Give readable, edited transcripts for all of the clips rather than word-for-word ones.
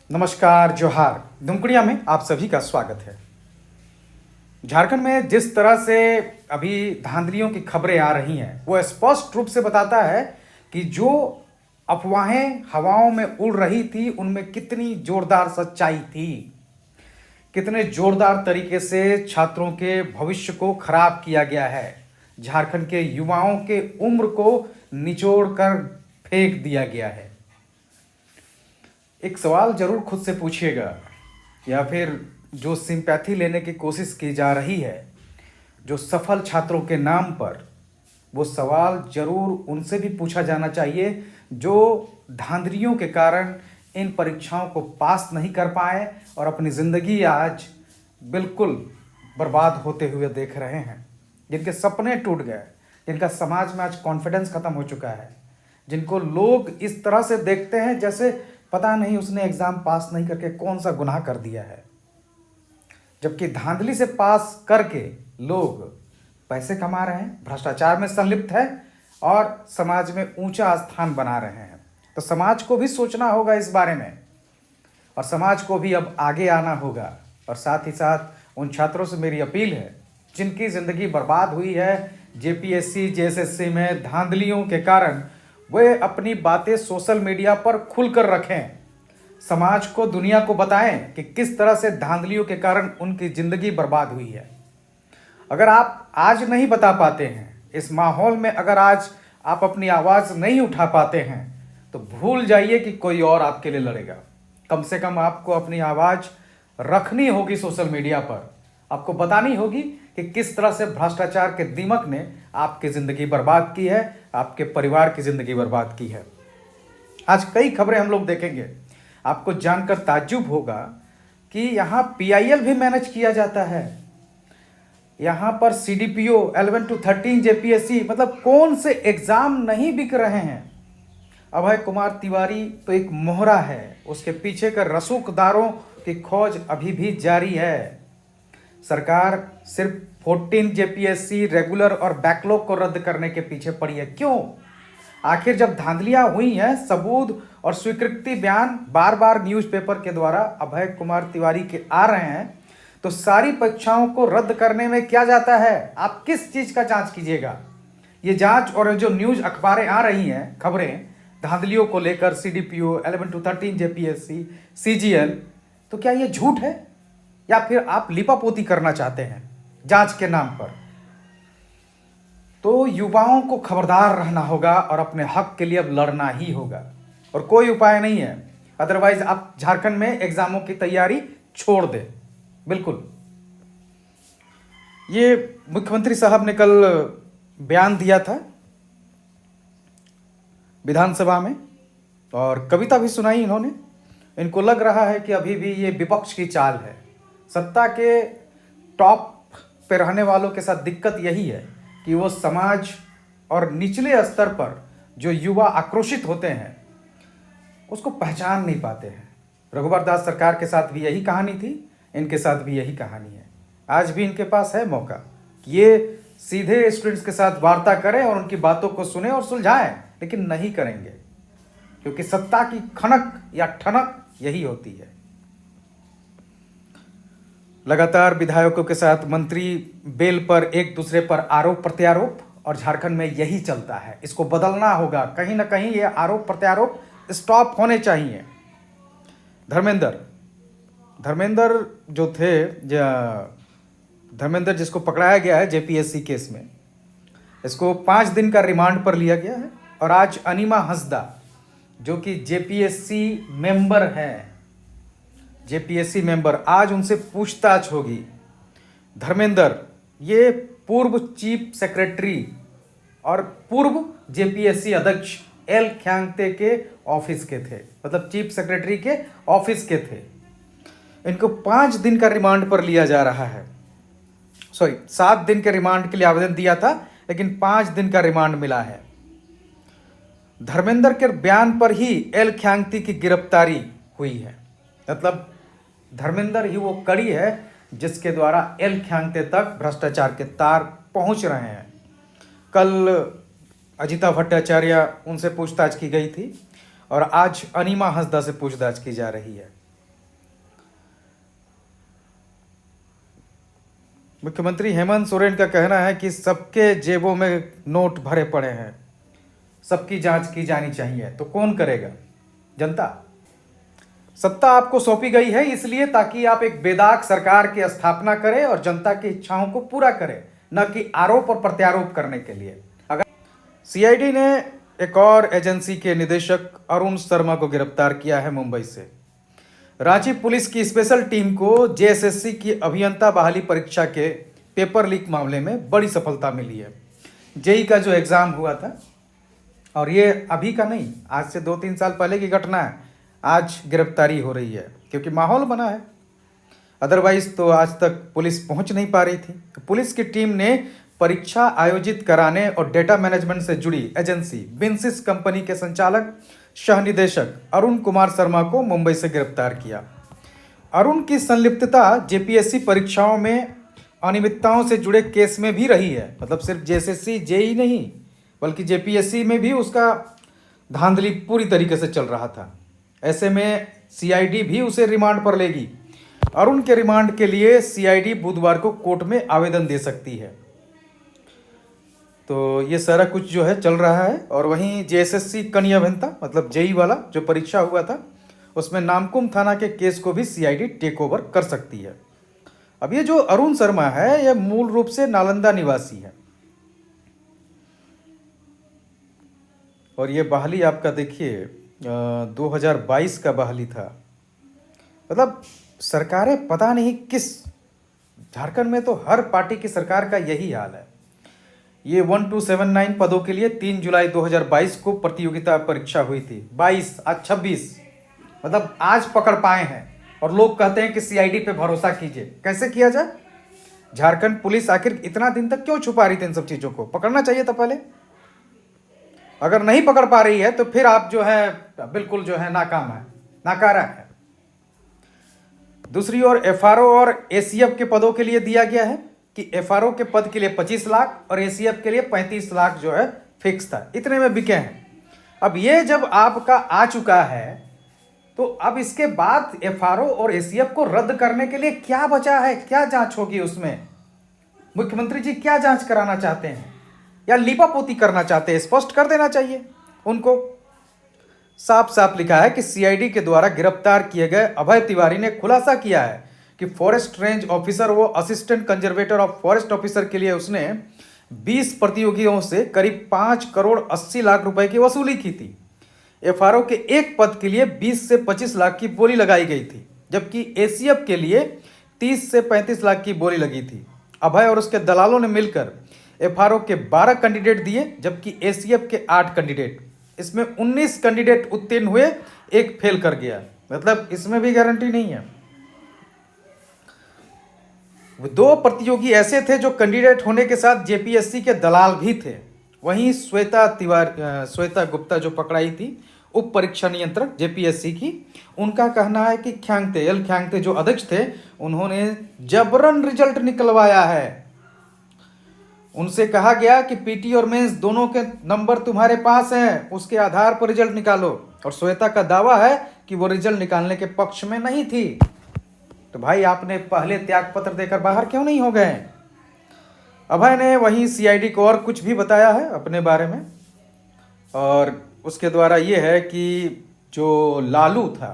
नमस्कार, जोहार। दुमकुड़िया में आप सभी का स्वागत है। झारखंड में जिस तरह से अभी धांधलियों की खबरें आ रही हैं वो स्पष्ट रूप से बताता है कि जो अफवाहें हवाओं में उड़ रही थी उनमें कितनी जोरदार सच्चाई थी, कितने जोरदार तरीके से छात्रों के भविष्य को खराब किया गया है, झारखंड के युवाओं के उम्र को निचोड़ कर फेंक दिया गया है। एक सवाल जरूर खुद से पूछिएगा, या फिर जो सिंपैथी लेने की कोशिश की जा रही है जो सफल छात्रों के नाम पर, वो सवाल जरूर उनसे भी पूछा जाना चाहिए जो धांधलियों के कारण इन परीक्षाओं को पास नहीं कर पाए और अपनी ज़िंदगी आज बिल्कुल बर्बाद होते हुए देख रहे हैं, जिनके सपने टूट गए, जिनका समाज में आज कॉन्फिडेंस खत्म हो चुका है, जिनको लोग इस तरह से देखते हैं जैसे पता नहीं उसने एग्ज़ाम पास नहीं करके कौन सा गुनाह कर दिया है, जबकि धांधली से पास करके लोग पैसे कमा रहे हैं, भ्रष्टाचार में संलिप्त है और समाज में ऊंचा स्थान बना रहे हैं। तो समाज को भी सोचना होगा इस बारे में, और समाज को भी अब आगे आना होगा। और साथ ही साथ उन छात्रों से मेरी अपील है जिनकी ज़िंदगी बर्बाद हुई है जेपीएससी जेएसएससी में धांधलियों के कारण, वे अपनी बातें सोशल मीडिया पर खुलकर रखें, समाज को, दुनिया को बताएं कि किस तरह से धांधलियों के कारण उनकी ज़िंदगी बर्बाद हुई है। अगर आप आज नहीं बता पाते हैं, इस माहौल में अगर आज आप अपनी आवाज़ नहीं उठा पाते हैं, तो भूल जाइए कि कोई और आपके लिए लड़ेगा। कम से कम आपको अपनी आवाज़ रखनी होगी सोशल मीडिया पर, आपको बतानी होगी कि किस तरह से भ्रष्टाचार के दीमक ने आपकी ज़िंदगी बर्बाद की है, आपके परिवार की ज़िंदगी बर्बाद की है। आज कई खबरें हम लोग देखेंगे, आपको जानकर ताज्जुब होगा कि यहाँ पीआईएल भी मैनेज किया जाता है, यहाँ पर सीडीपीओ 11 to 13 जेपीएससी, मतलब कौन से एग्ज़ाम नहीं बिक रहे हैं। अभय कुमार तिवारी तो एक मोहरा है, उसके पीछे का रसूखदारों की खोज अभी भी जारी है। सरकार सिर्फ 14 जेपीएससी रेगुलर और बैकलॉग को रद्द करने के पीछे पड़ी है। क्यों? आखिर जब धांधलियां हुई हैं, सबूत और स्वीकृति बयान बार बार न्यूज़पेपर के द्वारा अभय कुमार तिवारी के आ रहे हैं, तो सारी परीक्षाओं को रद्द करने में क्या जाता है? आप किस चीज़ का जांच कीजिएगा? ये जांच और जो न्यूज़ अखबारें आ रही हैं, खबरें धांधलियों को लेकर, सीडीपीओ 11 to 13 जेपीएससी, सीजीएल, तो क्या ये झूठ है या फिर आप लिपापोती करना चाहते हैं जांच के नाम पर? तो युवाओं को खबरदार रहना होगा और अपने हक के लिए अब लड़ना ही होगा, और कोई उपाय नहीं है। अदरवाइज आप झारखंड में एग्जामों की तैयारी छोड़ दें। बिल्कुल, ये मुख्यमंत्री साहब ने कल बयान दिया था विधानसभा में, और कविता भी सुनाई इन्होंने। इनको लग रहा है कि अभी भी ये विपक्ष की चाल है। सत्ता के टॉप पे रहने वालों के साथ दिक्कत यही है कि वो समाज और निचले स्तर पर जो युवा आक्रोशित होते हैं उसको पहचान नहीं पाते हैं। रघुवर दास सरकार के साथ भी यही कहानी थी, इनके साथ भी यही कहानी है। आज भी इनके पास है मौका कि ये सीधे स्टूडेंट्स के साथ वार्ता करें और उनकी बातों को सुने और सुलझाएं, लेकिन नहीं करेंगे, क्योंकि सत्ता की खनक या ठनक यही होती है। लगातार विधायकों के साथ मंत्री बेल पर एक दूसरे पर आरोप प्रत्यारोप, और झारखंड में यही चलता है। इसको बदलना होगा, कहीं ना कहीं ये आरोप प्रत्यारोप स्टॉप होने चाहिए। धर्मेंद्र जो थे, धर्मेंद्र जिसको पकड़ाया गया है जेपीएससी केस में, इसको 5 दिन का रिमांड पर लिया गया है। और आज अनीमा हंसदा जो कि जेपीएससी मेंबर हैं, जेपीएससी मेंबर, आज उनसे पूछताछ होगी। धर्मेंद्र ये पूर्व चीफ सेक्रेटरी और पूर्व जेपीएससी अध्यक्ष एल ख्यांगते के ऑफिस के थे, मतलब चीफ सेक्रेटरी के ऑफिस के थे। इनको 5 दिन का रिमांड पर लिया जा रहा है। 7 दिन के रिमांड के लिए आवेदन दिया था, लेकिन 5 दिन का रिमांड मिला है। धर्मेंद्र के बयान पर ही एल ख्यांगती की गिरफ्तारी हुई है, मतलब धर्मेंद्र ही वो कड़ी है जिसके द्वारा एल ख्यांगते तक भ्रष्टाचार के तार पहुंच रहे हैं। कल अजिता भट्टाचार्य उनसे पूछताछ की गई थी और आज अनीमा हंसदा से पूछताछ की जा रही है। मुख्यमंत्री हेमंत सोरेन का कहना है कि सबके जेबों में नोट भरे पड़े हैं, सबकी जांच की जानी चाहिए। तो कौन करेगा? जनता। सत्ता आपको सौंपी गई है इसलिए ताकि आप एक बेदाग सरकार की स्थापना करें और जनता की इच्छाओं को पूरा करें, न कि आरोप और प्रत्यारोप करने के लिए। अगर सीआईडी ने एक और एजेंसी के निदेशक अरुण शर्मा को गिरफ्तार किया है मुंबई से। रांची पुलिस की स्पेशल टीम को जेएसएससी की अभियंता बहाली परीक्षा के पेपर लीक मामले में बड़ी सफलता मिली है। जेई का जो एग्ज़ाम हुआ था, और ये अभी का नहीं, आज से 2-3 साल पहले की घटना है, आज गिरफ्तारी हो रही है क्योंकि माहौल बना है। अदरवाइज तो आज तक पुलिस पहुंच नहीं पा रही थी। तो पुलिस की टीम ने परीक्षा आयोजित कराने और डेटा मैनेजमेंट से जुड़ी एजेंसी बिन्सिस कंपनी के संचालक सह निदेशक अरुण कुमार शर्मा को मुंबई से गिरफ्तार किया। अरुण की संलिप्तता जेपीएससी परीक्षाओं में अनियमितताओं से जुड़े केस में भी रही है। मतलब सिर्फ जेएसएससी जेई नहीं, बल्कि जेपीएससी में भी उसका धांधली पूरी तरीके से चल रहा था। ऐसे में सीआईडी भी उसे रिमांड पर लेगी। अरुण के रिमांड के लिए सीआईडी बुधवार को कोर्ट में आवेदन दे सकती है। तो ये सारा कुछ जो है चल रहा है। और वहीं जेएसएससी कनीय अभियंता मतलब जेई वाला जो परीक्षा हुआ था, उसमें नामकुम थाना के केस को भी सीआईडी टेक ओवर कर सकती है। अब ये जो अरुण शर्मा है, यह मूल रूप से नालंदा निवासी है। और ये बहाली आपका देखिए 2022 का बहाली था। मतलब सरकारें पता नहीं किस, झारखंड में तो हर पार्टी की सरकार का यही हाल है। ये 1279 पदों के लिए 3 जुलाई 2022 को प्रतियोगिता परीक्षा हुई थी। 22 आज 26, मतलब आज पकड़ पाए हैं। और लोग कहते हैं कि सीआईडी पे भरोसा कीजिए। कैसे किया जाए? झारखंड पुलिस आखिर इतना दिन तक क्यों छुपा रही थी इन सब चीज़ों को? पकड़ना चाहिए था पहले। अगर नहीं पकड़ पा रही है तो फिर आप जो है बिल्कुल जो है नाकाम है, नाकारा है। दूसरी ओर एफआरओ और एसीएफ के पदों के लिए दिया गया है कि एफआरओ के पद के लिए 25 लाख और एसीएफ के लिए 35 लाख जो है फिक्स था, इतने में बिके हैं। अब ये जब आपका आ चुका है तो अब इसके बाद एफआरओ और एसीएफ को रद्द करने के लिए क्या बचा है? क्या जांच होगी उसमें? मुख्यमंत्री जी क्या जांच कराना चाहते हैं या लीपापोती करना चाहते हैं? स्पष्ट कर देना चाहिए उनको। साफ साफ लिखा है कि सीआईडी के द्वारा गिरफ्तार किए गए अभय तिवारी ने खुलासा किया है कि फॉरेस्ट रेंज ऑफिसर व assistant conservator of forest officer के लिए उसने 20 प्रतियोगियों से करीब 5 करोड़ 80 लाख रुपए की वसूली की थी। एफआरओ के एक पद के लिए 20 से 25 लाख की बोली लगाई गई थी, जबकि एसीएफ के लिए 30 से 35 लाख की बोली लगी थी। अभय और उसके दलालों ने मिलकर एफआरओ के 12 कैंडिडेट दिए, जबकि एसीएफ के 8 कैंडिडेट। इसमें 19 कैंडिडेट उत्तीर्ण हुए, एक फेल कर गया। मतलब इसमें भी गारंटी नहीं है। 2 प्रतियोगी ऐसे थे जो कैंडिडेट होने के साथ जेपीएससी के दलाल भी थे। वहीं श्वेता गुप्ता जो पकड़ाई थी, उप परीक्षा नियंत्रक जेपीएससी की, उनका कहना है कि एल ख्यांगते जो अध्यक्ष थे, उन्होंने जबरन रिजल्ट निकलवाया है। उनसे कहा गया कि पीटी और मेंस दोनों के नंबर तुम्हारे पास हैं, उसके आधार पर रिजल्ट निकालो। और श्वेता का दावा है कि वो रिजल्ट निकालने के पक्ष में नहीं थी। तो भाई आपने पहले त्याग पत्र देकर बाहर क्यों नहीं हो गए? अभय ने वहीं सीआईडी को और कुछ भी बताया है अपने बारे में, और उसके द्वारा ये है कि जो लालू था,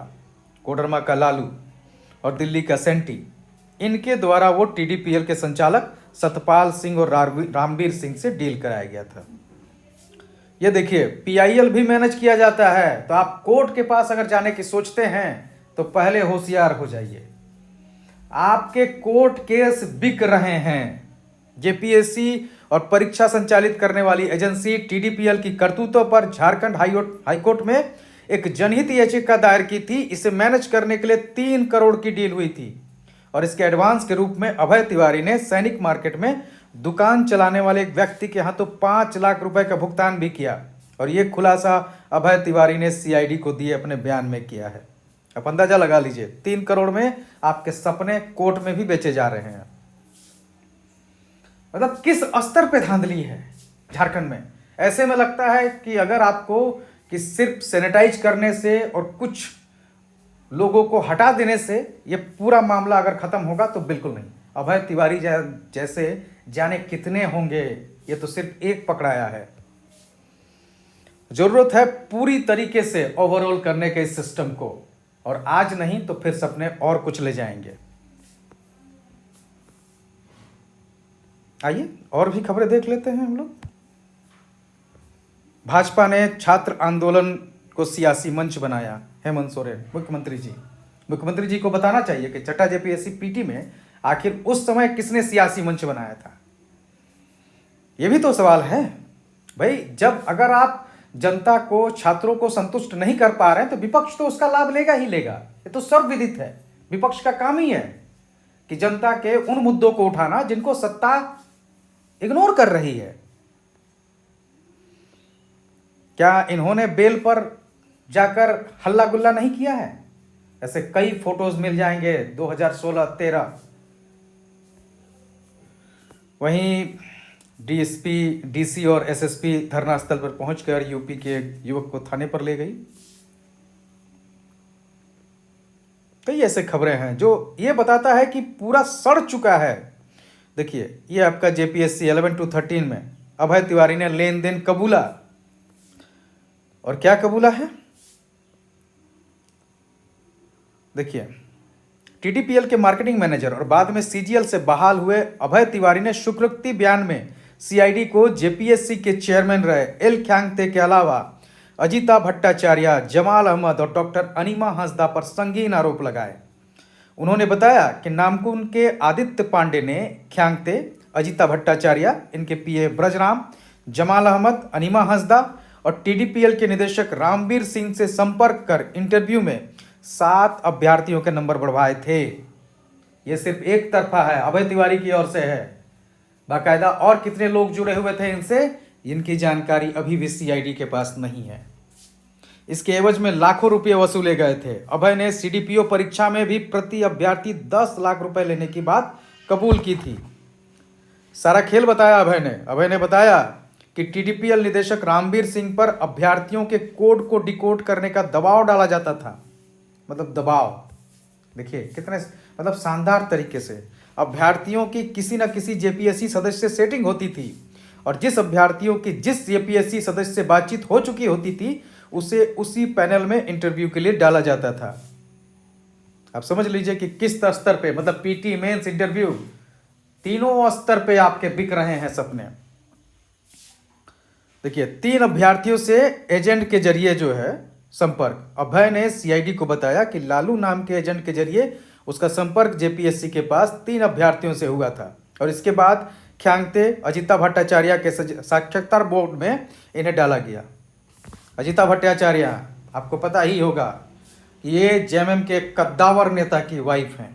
कोडरमा का लालू और दिल्ली का सेंटी, इनके द्वारा वो टीडीपीएल के संचालक सतपाल सिंह और रामवीर सिंह से डील कराया गया था। ये देखिए पीआईएल भी मैनेज किया जाता है। तो आप कोर्ट के पास अगर जाने की सोचते हैं तो पहले होशियार हो जाइए। आपके कोर्ट केस बिक रहे हैं। जेपीएससी और परीक्षा संचालित करने वाली एजेंसी टीडीपीएल की करतूतों पर झारखंड हाईकोर्ट में एक जनहित याचिका दायर की थी। इसे मैनेज करने के लिए 3 करोड़ की डील हुई थी और इसके एडवांस के रूप में अभय तिवारी ने सैनिक मार्केट में दुकान चलाने वाले एक व्यक्ति के हाथों 5 लाख रुपए का भुगतान भी किया। और ये खुलासा अभय तिवारी ने सीआईडी को दिए अपने बयान में किया है। आप अंदाजा लगा लीजिए, 3 करोड़ में आपके सपने कोर्ट में भी बेचे जा रहे हैं। मतलब किस स्तर पे धांधली है झारखंड में। ऐसे में लगता है कि अगर आपको कि सिर्फ सैनिटाइज करने से और कुछ लोगों को हटा देने से ये पूरा मामला अगर खत्म होगा, तो बिल्कुल नहीं। अभय तिवारी जैसे जाने कितने होंगे, ये तो सिर्फ एक पकड़ाया है। जरूरत है पूरी तरीके से ओवरऑल करने के इस सिस्टम को, और आज नहीं तो फिर सपने और कुछ ले जाएंगे। आइए और भी खबरें देख लेते हैं हम लोग। भाजपा ने छात्र आंदोलन को सियासी मंच बनाया, हेमंत सोरेन। मुख्यमंत्री जी को बताना चाहिए कि चट्टा जेपीएससी पीटी में आखिर उस समय किसने सियासी मंच बनाया था, यह भी तो सवाल है भाई। जब अगर आप जनता को, छात्रों को संतुष्ट नहीं कर पा रहे हैं तो विपक्ष तो उसका लाभ लेगा ही लेगा, ये तो सर्वविदित है। विपक्ष का काम ही है कि जनता के उन मुद्दों को उठाना जिनको सत्ता इग्नोर कर रही है। क्या इन्होंने बेल पर जाकर हल्ला गुल्ला नहीं किया है? ऐसे कई फोटोज मिल जाएंगे 2016-13। वहीं डीएसपी, डीसी और एसएसपी धरना स्थल पर पहुंचकर यूपी के युवक को थाने पर ले गई। कई ऐसे खबरें हैं जो ये बताता है कि पूरा सड़ चुका है। देखिए, ये आपका जेपीएससी 11-13 में अभय तिवारी ने लेन देन कबूला, और क्या कबूला है देखिए। टीडीपीएल के मार्केटिंग मैनेजर और बाद में सीजीएल से बहाल हुए अभय तिवारी ने शुक्रवती बयान में सीआईडी को जेपीएससी के चेयरमैन रहे एल ख्यांगते के अलावा अजिता भट्टाचार्य, जमाल अहमद और डॉक्टर अनीमा हंसदा पर संगीन आरोप लगाए। उन्होंने बताया कि नामकुम के आदित्य पांडे ने ख्यांगते, अजिता भट्टाचार्य, इनके पीए ब्रजराम, जमाल अहमद, अनीमा हंसदा और टीडीपीएल के निदेशक रामवीर सिंह से संपर्क कर इंटरव्यू में 7 अभ्यर्थियों के नंबर बढ़वाए थे। यह सिर्फ एक तरफा है, अभय तिवारी की ओर से है। बाकायदा और कितने लोग जुड़े हुए थे इनसे, इनकी जानकारी अभी भी सीआईडी के पास नहीं है। इसके एवज में लाखों रुपए वसूले गए थे। अभय ने सीडीपीओ परीक्षा में भी प्रति अभ्यर्थी 10 लाख रुपए लेने की बात कबूल की थी। सारा खेल बताया अभय ने बताया कि टीडीपीएल निदेशक रामवीर सिंह पर अभ्यर्थियों के कोड को डिकोड करने का दबाव डाला जाता था। मतलब दबाव देखिए कितने शानदार तरीके से अभ्यर्थियों की किसी न किसी जेपीएससी सदस्य से सेटिंग होती थी, और जिस अभ्यर्थियों की जिस जेपीएससी सदस्य से बातचीत हो चुकी होती थी उसे उसी पैनल में इंटरव्यू के लिए डाला जाता था। आप समझ लीजिए कि किस स्तर पे, मतलब पीटी, मेंस, इंटरव्यू, तीनों स्तर पे आपके बिक रहे हैं सपने। देखिए, 3 अभ्यर्थियों से एजेंट के जरिए जो है संपर्क। अभय ने सीआईडी को बताया कि लालू नाम के एजेंट के जरिए उसका संपर्क जेपीएससी के पास 3 अभ्यर्थियों से हुआ था, और इसके बाद ख्यांगते, अजिता भट्टाचार्य के साक्षात्कार बोर्ड में इन्हें डाला गया। अजिता भट्टाचार्य आपको पता ही होगा कि ये जेएमएम के कद्दावर नेता की वाइफ हैं।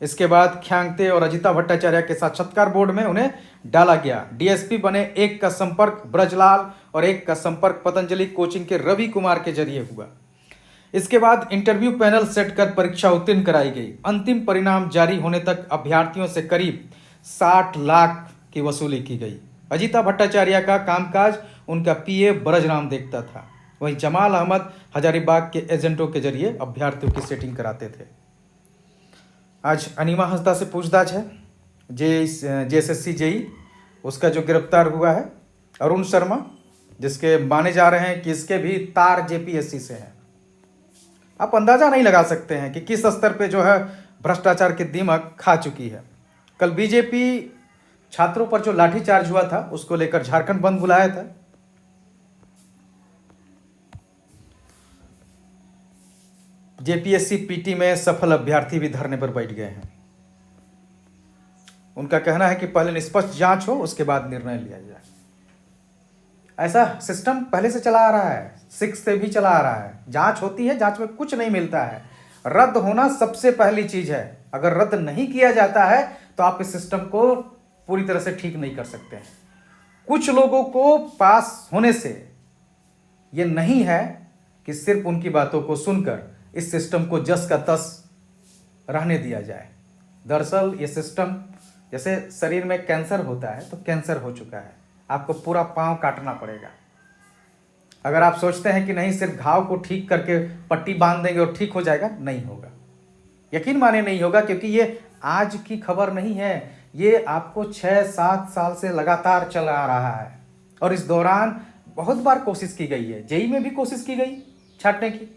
इसके बाद ख्यांगते और अजिता भट्टाचार्य के साक्षात्कार बोर्ड में उन्हें डाला गया। डीएसपी बने एक का संपर्क ब्रजलाल और एक का संपर्क पतंजलि कोचिंग के रवि कुमार के जरिए हुआ। इसके बाद इंटरव्यू पैनल सेट कर परीक्षा उत्तीर्ण कराई गई। अंतिम परिणाम जारी होने तक अभ्यर्थियों से करीब 60 लाख की वसूली की गई। अजिता भट्टाचार्य का कामकाज उनका पीए ब्रजराम देखता था। वहीं जमाल अहमद हजारीबाग के एजेंटों के जरिए अभ्यर्थियों की सेटिंग कराते थे। आज अनीमा हंसदा से पूछताछ है। जेएसएससी जेई उसका जो गिरफ्तार हुआ है अरुण शर्मा, जिसके माने जा रहे हैं कि इसके भी तार जेपीएससी से हैं। आप अंदाजा नहीं लगा सकते हैं कि किस स्तर पे जो है भ्रष्टाचार की दीमक खा चुकी है। कल बीजेपी छात्रों पर जो लाठीचार्ज हुआ था उसको लेकर झारखंड बंद बुलाया था। जेपीएससी पीटी में सफल अभ्यर्थी भी धरने पर बैठ गए हैं। उनका कहना है कि पहले निष्पक्ष जांच हो, उसके बाद निर्णय लिया जाए। ऐसा सिस्टम पहले से चला आ रहा है, 6 से भी चला आ रहा है। जांच होती है, जांच में कुछ नहीं मिलता है। रद्द होना सबसे पहली चीज है। अगर रद्द नहीं किया जाता है तो आप इस सिस्टम को पूरी तरह से ठीक नहीं कर सकते हैं। कुछ लोगों को पास होने से यह नहीं है कि सिर्फ उनकी बातों को सुनकर इस सिस्टम को जस का तस रहने दिया जाए। दरअसल ये सिस्टम जैसे शरीर में कैंसर होता है तो कैंसर हो चुका है, आपको पूरा पांव काटना पड़ेगा। अगर आप सोचते हैं कि नहीं सिर्फ घाव को ठीक करके पट्टी बांध देंगे और ठीक हो जाएगा, नहीं होगा। यकीन माने नहीं होगा, क्योंकि ये आज की खबर नहीं है, ये आपको 6-7 साल से लगातार चल आ रहा है। और इस दौरान बहुत बार कोशिश की गई है, जेई में भी कोशिश की गई छांटने की,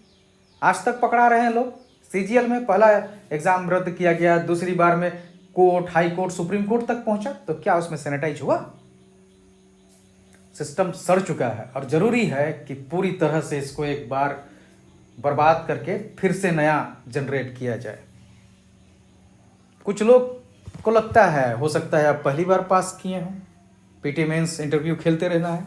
आज तक पकड़ा रहे हैं लोग। सीजीएल में पहला एग्जाम रद्द किया गया, दूसरी बार में court, high court, supreme court तक पहुंचा, तो क्या उसमें सैनिटाइज हुआ? सिस्टम सड़ चुका है और जरूरी है कि पूरी तरह से इसको एक बार बर्बाद करके फिर से नया जनरेट किया जाए। कुछ लोग को लगता है, हो सकता है आप पहली बार पास किए हों, पीटी मेंस इंटरव्यू खेलते रहना है,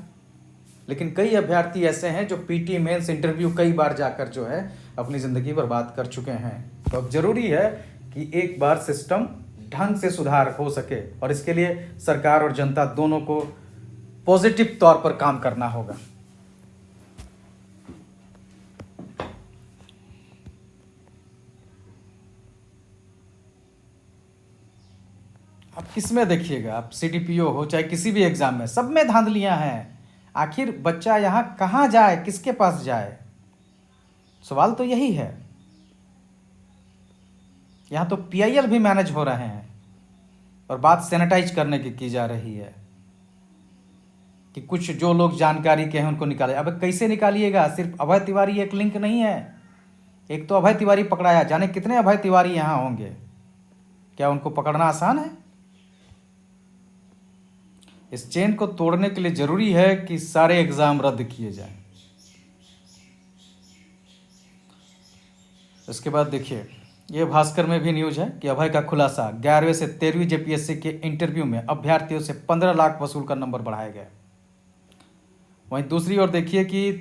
लेकिन कई अभ्यर्थी ऐसे हैं जो पीटी मेंस इंटरव्यू कई बार जाकर जो है अपनी ज़िंदगी बर्बाद कर चुके हैं। तो अब जरूरी है कि एक बार सिस्टम ढंग से सुधार हो सके, और इसके लिए सरकार और जनता दोनों को पॉजिटिव तौर पर काम करना होगा। आप किस में देखिएगा, आप सीडीपीओ हो चाहे किसी भी एग्जाम में, सब में धांधलियां हैं। आखिर बच्चा यहाँ कहाँ जाए, किसके पास जाए? सवाल तो यही है। यहाँ तो पीआईएल भी मैनेज हो रहे हैं और बात सैनिटाइज करने की जा रही है कि कुछ जो लोग जानकारी के हैं उनको निकाले। अब कैसे निकालिएगा? सिर्फ अभय तिवारी एक लिंक नहीं है। एक तो अभय तिवारी पकड़ाया, जाने कितने अभय तिवारी यहाँ होंगे, क्या उनको पकड़ना आसान है? इस चेन को तोड़ने के लिए जरूरी है कि सारे एग्जाम रद्द किए जाएं। इसके बाद देखिए, ये भास्कर में भी न्यूज है कि अभय का खुलासा, 11वीं से 13वीं जेपीएससी के इंटरव्यू में अभ्यर्थियों से 15 लाख वसूल का नंबर बढ़ाया गया। वहीं दूसरी ओर देखिए कि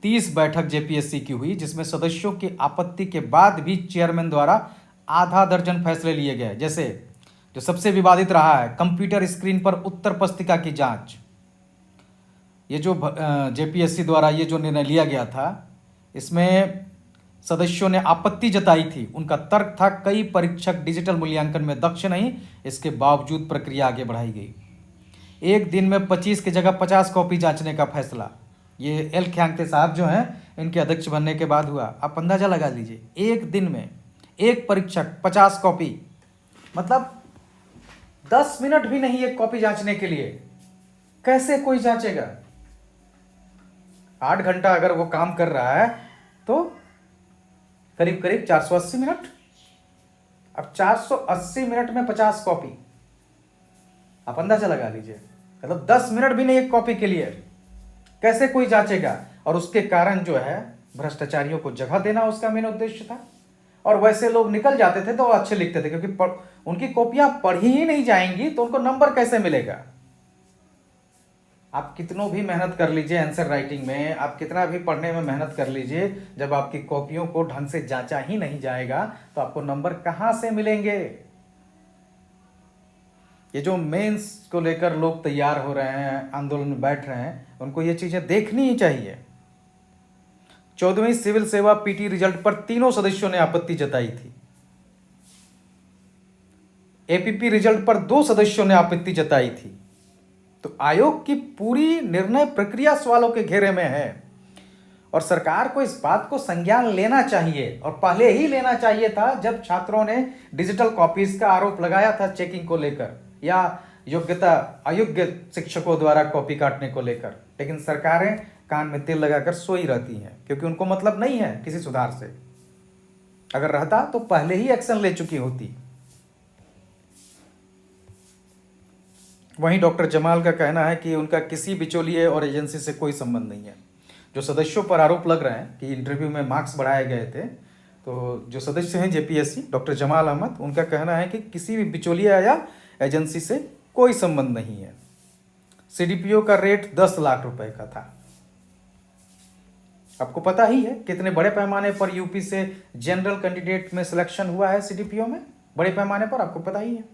30 बैठक जेपीएससी की हुई, जिसमें सदस्यों की आपत्ति के बाद भी चेयरमैन द्वारा आधा दर्जन फैसले लिए गए। जैसे जो सबसे विवादित रहा है, कंप्यूटर स्क्रीन पर उत्तर पुस्तिका की जांच। ये जो जेपीएससी द्वारा ये जो निर्णय लिया गया था, इसमें सदस्यों ने आपत्ति जताई थी। उनका तर्क था, कई परीक्षक डिजिटल मूल्यांकन में दक्ष नहीं, इसके बावजूद प्रक्रिया आगे बढ़ाई गई। एक दिन में 25 की जगह 50 कॉपी जांचने का फैसला, ये एल ख्यांगते साहब जो हैं इनके अध्यक्ष बनने के बाद हुआ। आप अंदाजा लगा लीजिए, एक दिन में एक परीक्षक 50 कॉपी, मतलब 10 मिनट भी नहीं एक कॉपी जांचने के लिए। कैसे कोई जांचेगा? 8 घंटा अगर वो काम कर रहा है तो करीब करीब 480 मिनट। अब 480 मिनट में 50 कॉपी, आप अंदाजा लगा लीजिए, मतलब 10 मिनट भी नहीं एक कॉपी के लिए। कैसे कोई जांचेगा? और उसके कारण जो है भ्रष्टाचारियों को जगह देना उसका मेन उद्देश्य था। और वैसे लोग निकल जाते थे तो वो अच्छे लिखते थे, क्योंकि उनकी कॉपियां पढ़ी ही नहीं जाएंगी तो उनको नंबर कैसे मिलेगा? आप कितनों भी मेहनत कर लीजिए आंसर राइटिंग में, आप कितना भी पढ़ने में मेहनत कर लीजिए, जब आपकी कॉपियों को ढंग से जांचा ही नहीं जाएगा तो आपको नंबर कहां से मिलेंगे? ये जो मेंस को लेकर लोग तैयार हो रहे हैं, आंदोलन में बैठ रहे हैं, उनको ये चीजें देखनी ही चाहिए। 14वीं सिविल सेवा पीटी रिजल्ट पर तीनों सदस्यों ने आपत्ति जताई थी। एपीपी रिजल्ट पर 2 सदस्यों ने आपत्ति जताई थी। तो आयोग की पूरी निर्णय प्रक्रिया सवालों के घेरे में है और सरकार को इस बात को संज्ञान लेना चाहिए, और पहले ही लेना चाहिए था जब छात्रों ने डिजिटल कॉपीज का आरोप लगाया था चेकिंग को लेकर, या योग्यता अयोग्य शिक्षकों द्वारा कॉपी काटने को लेकर। लेकिन सरकारें कान में तेल लगाकर सोई रहती हैं, क्योंकि उनको मतलब नहीं है किसी सुधार से। अगर रहता तो पहले ही एक्शन ले चुकी होती। वहीं डॉक्टर जमाल का कहना है कि उनका किसी बिचौलिए और एजेंसी से कोई संबंध नहीं है। जो सदस्यों पर आरोप लग रहे हैं कि इंटरव्यू में मार्क्स बढ़ाए गए थे, तो जो सदस्य हैं जेपीएससी डॉक्टर जमाल अहमद, उनका कहना है कि किसी भी बिचौलिया या एजेंसी से कोई संबंध नहीं है। सीडीपीओ का रेट 10 लाख रुपए का था। आपको पता ही है कितने बड़े पैमाने पर यूपी से जनरल कैंडिडेट में सिलेक्शन हुआ है सीडीपीओ में, बड़े पैमाने पर, आपको पता ही है।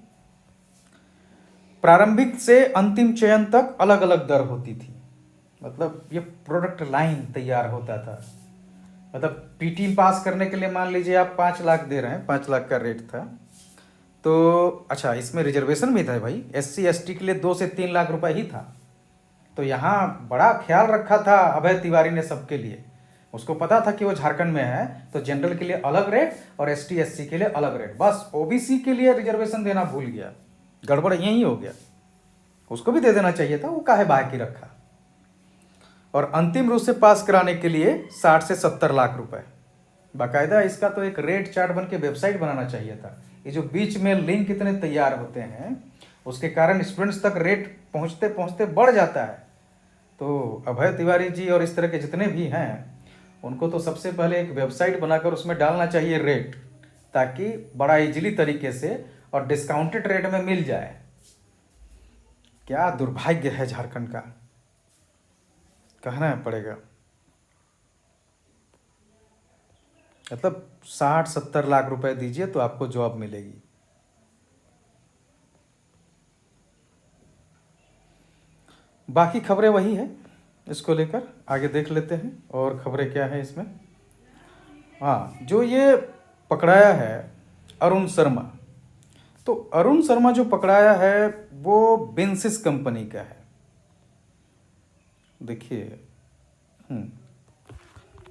प्रारंभिक से अंतिम चयन तक अलग अलग दर होती थी, मतलब ये प्रोडक्ट लाइन तैयार होता था। मतलब पीटी पास करने के लिए मान लीजिए आप 5 लाख दे रहे हैं, 5 लाख का रेट था। तो अच्छा, इसमें रिजर्वेशन भी था भाई, एससी एसटी के लिए 2 से 3 लाख रुपए ही था। तो यहाँ बड़ा ख्याल रखा था अभय तिवारी ने सबके लिए। उसको पता था कि वो झारखंड में है, तो जनरल के लिए अलग रेट और एसटी एससी के लिए अलग रेट, बस ओबीसी के लिए रिजर्वेशन देना भूल गया। गड़बड़ यही हो गया, उसको भी दे देना चाहिए था, वो काहे बाकी रखा। और अंतिम रूप से पास कराने के लिए 60 से 70 लाख रुपए, बाकायदा इसका तो एक रेट चार्ट बन के वेबसाइट बनाना चाहिए था। ये जो बीच में लिंक इतने तैयार होते हैं, उसके कारण स्टूडेंट्स तक रेट पहुंचते पहुंचते बढ़ जाता है। तो अभय तिवारी जी और इस तरह के जितने भी हैं, उनको तो सबसे पहले एक वेबसाइट बनाकर उसमें डालना चाहिए रेट, ताकि बड़ा इजीली तरीके से और डिस्काउंटेड रेट में मिल जाए। क्या दुर्भाग्य है झारखंड का, कहना पड़ेगा। मतलब 60-70 लाख रुपए दीजिए तो आपको जॉब मिलेगी। बाकी खबरें वही है, इसको लेकर आगे देख लेते हैं और खबरें क्या है इसमें। हाँ, जो ये पकड़ाया है अरुण शर्मा, तो अरुण शर्मा जो पकड़ाया है वो बिन्सिस कंपनी का है। देखिए,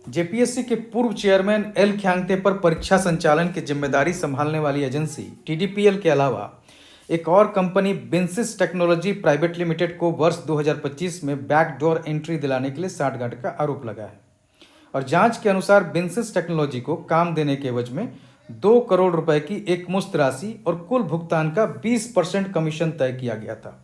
जेपीएससी के पूर्व चेयरमैन एल ख्यांगते पर परीक्षा संचालन की जिम्मेदारी संभालने वाली एजेंसी टीडीपीएल के अलावा एक और कंपनी बिन्सिस टेक्नोलॉजी प्राइवेट लिमिटेड को वर्ष 2025 में बैकडोर एंट्री दिलाने के लिए साठगांठ का आरोप लगा है। और जांच के अनुसार बिन्सिस टेक्नोलॉजी को काम देने के एवज में 2 करोड़ रुपए की एक मुश्त राशि और कुल भुगतान का 20% कमीशन तय किया गया था।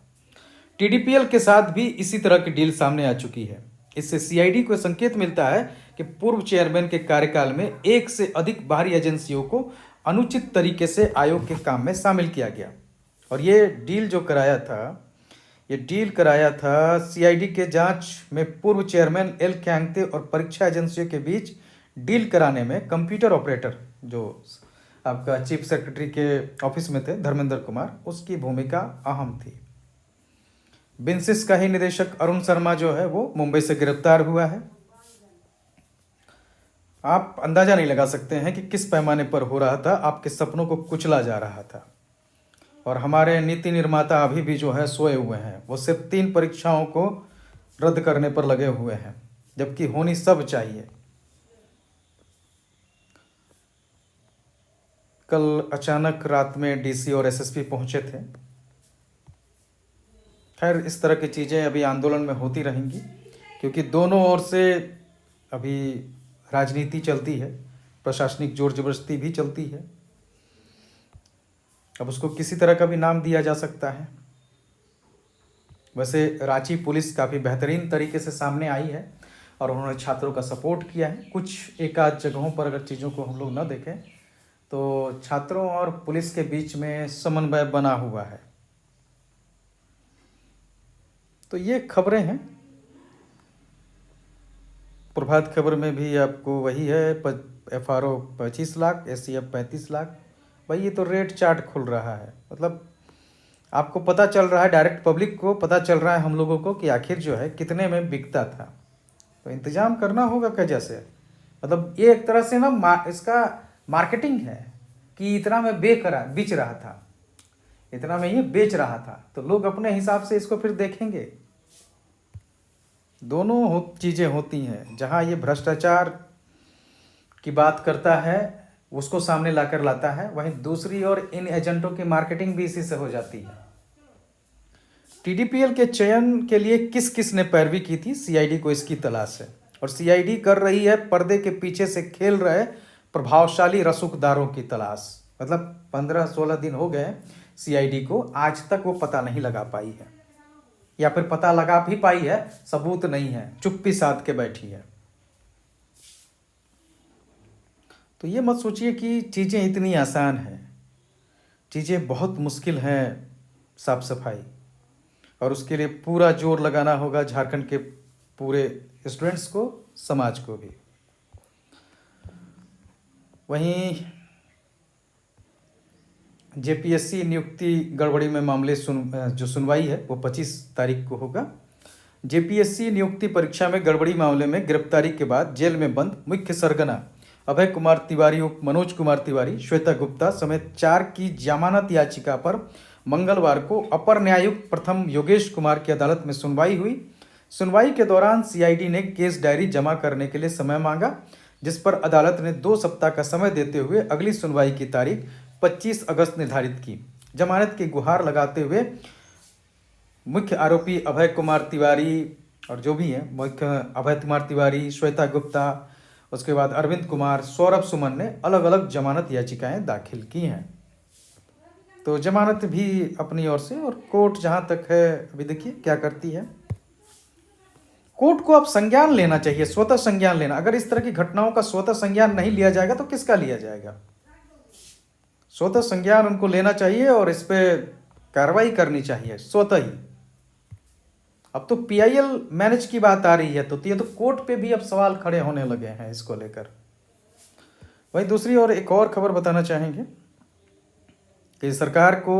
टीडीपीएल के साथ भी इसी तरह की डील सामने आ चुकी है। इससे सीआईडी को संकेत मिलता है कि पूर्व चेयरमैन के कार्यकाल में एक से अधिक बाहरी एजेंसियों को अनुचित तरीके से आयोग के काम में शामिल किया गया। और ये डील कराया था सीआईडी के जांच में पूर्व चेयरमैन एल ख्यांगते और परीक्षा एजेंसियों के बीच डील कराने में कंप्यूटर ऑपरेटर, जो आपका चीफ सेक्रेटरी के ऑफिस में थे धर्मेंद्र कुमार, उसकी भूमिका अहम थी। बिन्सिस का ही निदेशक अरुण शर्मा जो है वो मुंबई से गिरफ्तार हुआ है। आप अंदाजा नहीं लगा सकते हैं कि किस पैमाने पर हो रहा था, आपके सपनों को कुचला जा रहा था। और हमारे नीति निर्माता अभी भी जो है सोए हुए हैं, वो सिर्फ 3 परीक्षाओं को रद्द करने पर लगे हुए हैं, जबकि होनी सब चाहिए। कल अचानक रात में डीसी और एसएसपी पहुंचे थे। खैर, इस तरह की चीज़ें अभी आंदोलन में होती रहेंगी, क्योंकि दोनों ओर से अभी राजनीति चलती है, प्रशासनिक जोर जबरदस्ती भी चलती है। अब उसको किसी तरह का भी नाम दिया जा सकता है। वैसे रांची पुलिस काफ़ी बेहतरीन तरीके से सामने आई है और उन्होंने छात्रों का सपोर्ट किया है। कुछ एक आध जगहों पर अगर चीज़ों को हम लोग न देखें तो छात्रों और पुलिस के बीच में समन्वय बना हुआ है। तो ये खबरें हैं। प्रभात खबर में भी आपको वही है, एफआरओ 25 लाख, एसीएफ 35 लाख। भाई ये तो रेट चार्ट खुल रहा है, मतलब आपको पता चल रहा है, डायरेक्ट पब्लिक को पता चल रहा है, हम लोगों को, कि आखिर जो है कितने में बिकता था। तो इंतजाम करना होगा कैसे से, मतलब ये एक तरह से ना इसका मार्केटिंग है कि इतना में बेच रहा था, इतना में ये बेच रहा था, तो लोग अपने हिसाब से इसको फिर देखेंगे। दोनों चीज़ें होती हैं। जहाँ ये भ्रष्टाचार की बात करता है उसको सामने लाकर लाता है, वहीं दूसरी ओर इन एजेंटों की मार्केटिंग भी इसी से हो जाती है। टीडीपीएल के चयन के लिए किस किस ने पैरवी की थी, सीआईडी को इसकी तलाश है। और सीआईडी कर रही है पर्दे के पीछे से खेल रहे प्रभावशाली रसूखदारों की तलाश। मतलब 15-16 दिन हो गए सीआईडी को, आज तक वो पता नहीं लगा पाई है, या फिर पता लगा भी पाई है, सबूत नहीं है, चुप्पी साध के बैठी है। तो ये मत सोचिए कि चीज़ें इतनी आसान हैं, चीज़ें बहुत मुश्किल हैं। साफ सफाई, और उसके लिए पूरा जोर लगाना होगा झारखंड के पूरे स्टूडेंट्स को, समाज को भी। वहीं जेपीएससी नियुक्ति गड़बड़ी में मामले जो सुनवाई है वो 25 तारीख को होगा। जेपीएससी नियुक्ति परीक्षा में गड़बड़ी मामले में गिरफ्तारी के बाद जेल में बंद मुख्य सरगना अभय कुमार तिवारी, मनोज कुमार तिवारी, श्वेता गुप्ता समेत 4 की जमानत याचिका पर मंगलवार को अपर न्यायायुक्त प्रथम योगेश कुमार की अदालत में सुनवाई हुई। सुनवाई के दौरान सीआईडी ने केस डायरी जमा करने के लिए समय मांगा, जिस पर अदालत ने 2 सप्ताह का समय देते हुए अगली सुनवाई की तारीख 25 अगस्त निर्धारित की। जमानत की गुहार लगाते हुए मुख्य आरोपी अभय कुमार तिवारी और जो भी है मुख्य अभय कुमार तिवारी, श्वेता गुप्ता, उसके बाद अरविंद कुमार, सौरभ सुमन ने अलग अलग जमानत याचिकाएं दाखिल की हैं। तो जमानत भी अपनी ओर से, और कोर्ट जहां तक है अभी देखिए क्या करती है। कोर्ट को अब संज्ञान लेना चाहिए, स्वतः संज्ञान लेना। अगर इस तरह की घटनाओं का स्वतः संज्ञान नहीं लिया जाएगा तो किसका लिया जाएगा? स्वतः संज्ञान उनको लेना चाहिए और इस पे कार्रवाई करनी चाहिए स्वतः ही। अब तो पीआईएल मैनेज की बात आ रही है, तो ये तो कोर्ट पे भी अब सवाल खड़े होने लगे हैं इसको लेकर। वहीं दूसरी ओर एक और खबर बताना चाहेंगे कि सरकार को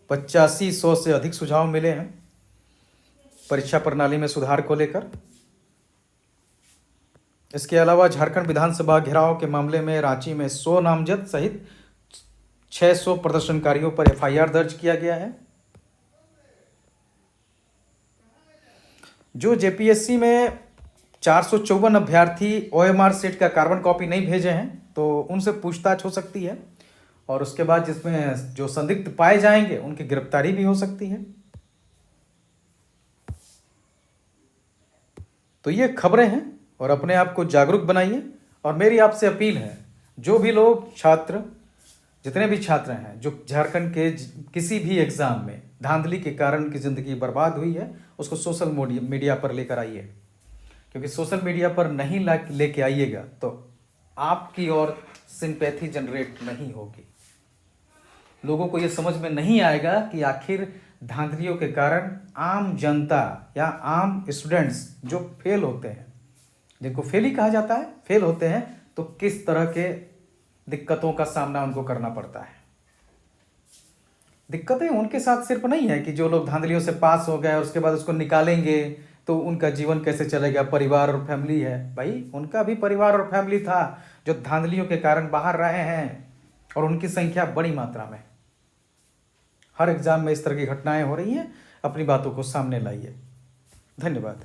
8500 से अधिक सुझाव मिले हैं परीक्षा प्रणाली में सुधार को लेकर। इसके अलावा झारखंड विधानसभा घेराव के मामले में रांची में 100 नामजद सहित 600 प्रदर्शनकारियों पर एफआईआर दर्ज किया गया है। जो जेपीएससी में 454 अभ्यर्थी ओएमआर सेट का कार्बन कॉपी नहीं भेजे हैं तो उनसे पूछताछ हो सकती है, और उसके बाद जिसमें जो संदिग्ध पाए जाएंगे उनकी गिरफ्तारी भी हो सकती है। तो ये खबरें हैं, और अपने आप को जागरूक बनाइए। और मेरी आपसे अपील है, जो भी लोग छात्र, जितने भी छात्र हैं जो झारखंड के किसी भी एग्ज़ाम में धांधली के कारण उनकी ज़िंदगी बर्बाद हुई है, उसको सोशल मीडिया पर लेकर आइए, क्योंकि सोशल मीडिया पर नहीं लेके आइएगा तो आपकी और सिंपैथी जनरेट नहीं होगी। लोगों को ये समझ में नहीं आएगा कि आखिर धांधलियों के कारण आम जनता या आम स्टूडेंट्स जो फेल होते हैं, जिनको फेल ही कहा जाता है, फेल होते हैं, तो किस तरह के दिक्कतों का सामना उनको करना पड़ता है। दिक्कतें उनके साथ सिर्फ नहीं है कि जो लोग धांधलियों से पास हो गए और उसके बाद उसको निकालेंगे तो उनका जीवन कैसे चलेगा, परिवार और फैमिली है। भाई उनका भी परिवार और फैमिली था जो धांधलियों के कारण बाहर रहे हैं, और उनकी संख्या बड़ी मात्रा में। हर एग्जाम में इस तरह की घटनाएं हो रही हैं, अपनी बातों को सामने लाइए। धन्यवाद।